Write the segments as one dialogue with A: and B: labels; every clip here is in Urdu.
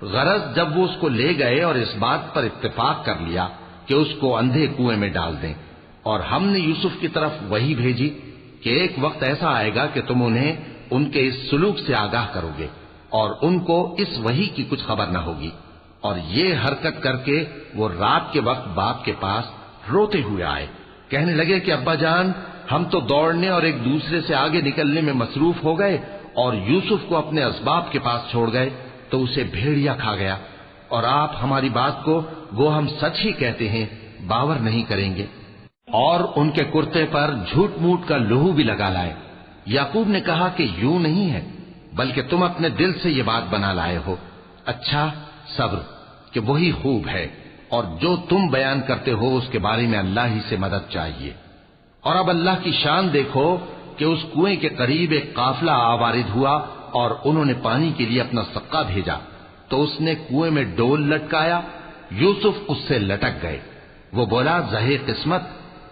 A: غرض جب وہ اس کو لے گئے اور اس بات پر اتفاق کر لیا کہ اس کو اندھے کنویں میں ڈال دیں، اور ہم نے یوسف کی طرف وحی بھیجی کہ ایک وقت ایسا آئے گا کہ تم انہیں ان کے اس سلوک سے آگاہ کرو گے اور ان کو اس وحی کی کچھ خبر نہ ہوگی۔ اور یہ حرکت کر کے وہ رات کے وقت باپ کے پاس روتے ہوئے آئے، کہنے لگے کہ ابا جان، ہم تو دوڑنے اور ایک دوسرے سے آگے نکلنے میں مصروف ہو گئے اور یوسف کو اپنے اسباب کے پاس چھوڑ گئے تو اسے بھیڑیا کھا گیا، اور آپ ہماری بات کو گو ہم سچ ہی کہتے ہیں باور نہیں کریں گے۔ اور ان کے کرتے پر جھوٹ موٹ کا لہو بھی لگا لائے۔ یعقوب نے کہا کہ یوں نہیں ہے، بلکہ تم اپنے دل سے یہ بات بنا لائے ہو۔ اچھا، صبر کہ وہی خوب ہے، اور جو تم بیان کرتے ہو اس کے بارے میں اللہ ہی سے مدد چاہیے۔ اور اب اللہ کی شان دیکھو کہ اس کنویں کے قریب ایک قافلہ آوارد ہوا اور انہوں نے پانی کے لیے اپنا سقا بھیجا، تو اس نے کنویں میں ڈول لٹکایا، یوسف اس سے لٹک گئے۔ وہ بولا، زہے قسمت،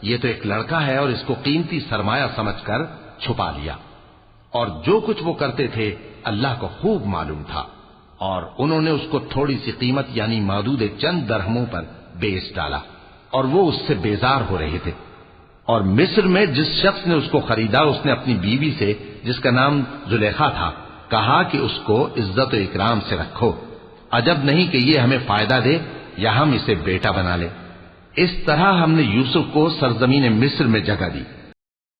A: یہ تو ایک لڑکا ہے، اور اس کو قیمتی سرمایہ سمجھ کر چھپا لیا۔ اور جو کچھ وہ کرتے تھے اللہ کو خوب معلوم تھا، اور انہوں نے اس کو تھوڑی سی قیمت یعنی معدود چند درہموں پر بیچ ڈالا، اور وہ اس سے بیزار ہو رہے تھے۔ اور مصر میں جس شخص نے اس کو خریدا، اس نے اپنی بیوی سے جس کا نام زلیخا تھا کہا کہ اس کو عزت و اکرام سے رکھو، عجب نہیں کہ یہ ہمیں فائدہ دے یا ہم اسے بیٹا بنا لیں۔ اس طرح ہم نے یوسف کو سرزمین مصر میں جگہ دی۔